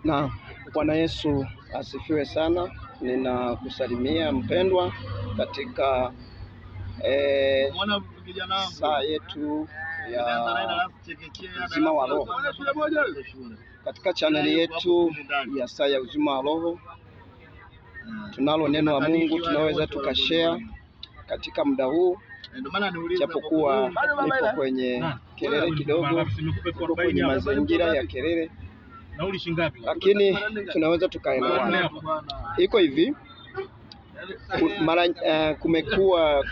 Na Bwana Yesu asifiwe sana. Ninakusalimia mpendwa katika saa yetu ya uzima wa roho, katika chaneli yetu ya saa ya uzima wa roho. Tunalo neno la Mungu tunaweza tukashare katika muda huu, japokuwa nipo kwenye kelele kidogo, nipo kwenye mazingira ya kelele, lakini tunaweza tukaelewana. Iko hivi,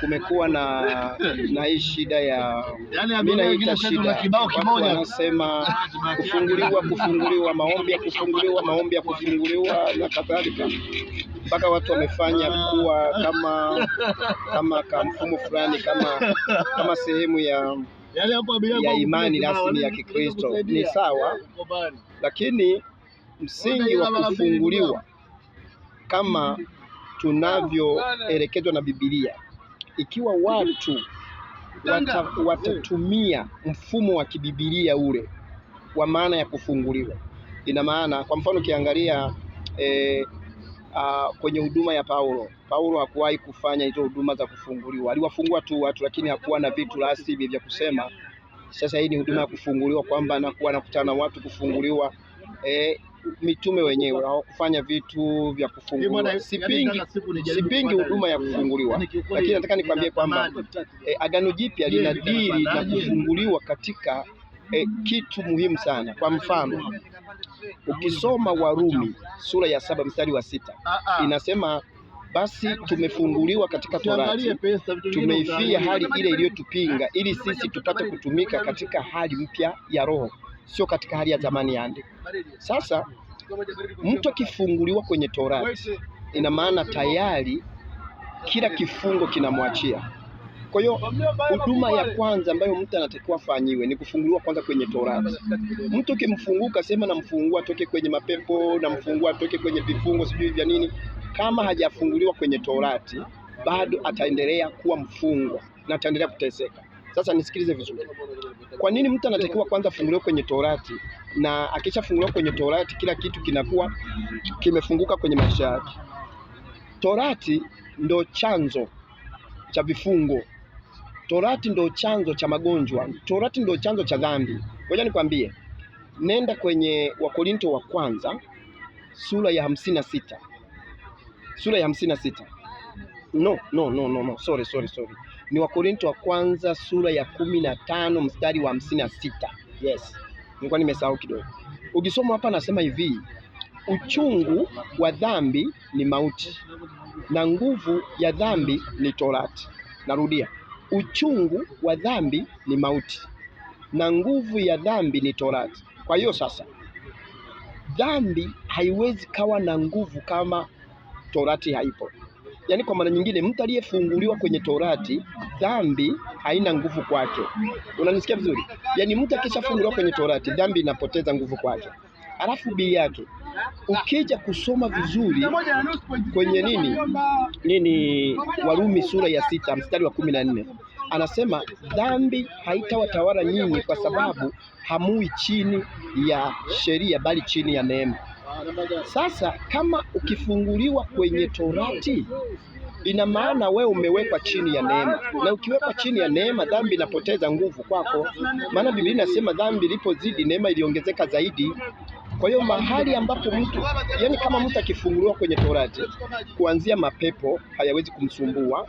kumekuwa na hii shida ya, mimi naita shida, watu wanasema kufunguliwa, maombi ya kufunguliwa na kadhalika, mpaka watu wamefanya kuwa kama mfumo fulani, kama sehemu ya imani rasmi ya Kikristo. Ni sawa, lakini msingi wa kufunguliwa kama tunavyoelekezwa na Biblia, ikiwa watu watatumia mfumo wa kibibilia ule wa maana ya kufunguliwa, ina maana, kwa mfano ukiangalia kwenye huduma ya Paulo hakuwahi kufanya hizo huduma za kufunguliwa. Aliwafungua tu watu, lakini hakuwa na vitu rasmi vya kusema sasa hii ni huduma ya kufunguliwa, kwamba anakuwa anakutana na watu kufunguliwa. Mitume wenyewe hawakufanya vitu vya kufunguliwa. Sipingi huduma ya kufunguliwa, lakini nataka nikwambie kwamba Agano Jipya linadili na kufunguliwa katika kitu muhimu sana. Kwa mfano, ukisoma Warumi sura ya 7 mstari wa 6 inasema, basi tumefunguliwa katika Torati, tumeifia hali ile iliyotupinga, ili sisi tupate kutumika katika hali mpya ya roho, sio katika hali ya zamani ya andiko. Sasa mtu akifunguliwa kwenye Torati, ina maana tayari kila kifungo kinamwachia. Kwa hiyo huduma ya kwanza ambayo mtu anatakiwa afanyiwe ni kufunguliwa kwanza kwenye Torati. Mtu kimfunguka sema namfungua atoke kwenye mapepo, namfungua atoke kwenye vifungo sijui vya nini, kama hajafunguliwa kwenye Torati bado ataendelea kuwa mfungwa na ataendelea kuteseka. Sasa nisikilize vizuri. Kwa nini mtu anatakiwa kwanza afunguliwe kwenye Torati? Na akishafunguliwa kwenye Torati kila kitu kinakuwa kimefunguka kwenye maisha yake. Torati ndo chanzo cha vifungo. Torati ndo chanzo cha magonjwa. Torati ndo chanzo cha dhambi. Ngoja nikwambie, nenda kwenye Wakorinto wa kwanza sura ya 56. Sura ya 56. No. Sorry. Ni Wakorinto wa kwanza sura ya 15 mstari wa 56. Yes. Nilikuwa nimesahau kidogo. Ukisoma hapa nasema hivi, uchungu wa dhambi ni mauti na nguvu ya dhambi ni Torati. Narudia, uchungu wa dhambi ni mauti na nguvu ya dhambi ni Torati. Kwa hiyo sasa, dhambi haiwezi kawa na nguvu kama Torati haipo. Yaani kwa maana nyingine, mtu aliyefunguliwa kwenye Torati, dhambi haina nguvu kwake. Unanisikia vizuri? Yaani mtu akishafunguliwa kwenye Torati, dhambi inapoteza nguvu kwake. Alafu bii yake, ukija kusoma vizuri kwenye nini Warumi sura ya 6 mstari wa 14, anasema dhambi haitawatawala nyinyi kwa sababu hamui chini ya sheria bali chini ya neema. Sasa kama ukifunguliwa kwenye Torati, ina maana wewe umewekwa chini ya neema, na ukiwekwa chini ya neema dhambi inapoteza nguvu kwako, maana Biblia inasema dhambi ilipozidi neema iliongezeka zaidi. Kwa hiyo mahali ambapo mtu, yani kama mtu akifunguliwa kwenye Torati, kuanzia mapepo hayawezi kumsumbua,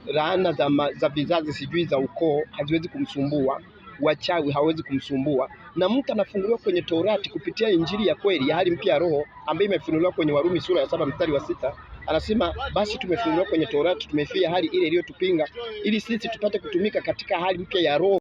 laana za vizazi sijui za ukoo haziwezi kumsumbua, wachawi hawezi kumsumbua, na mtu anafunguliwa kwenye Torati kupitia injili ya kweli ya hali mpya ya roho ambayo imefunuliwa kwenye Warumi sura ya 7 mstari wa 6. Anasema, basi tumefunguliwa kwenye Torati, tumefia hali ile iliyotupinga, ili sisi tupate kutumika katika hali mpya ya roho.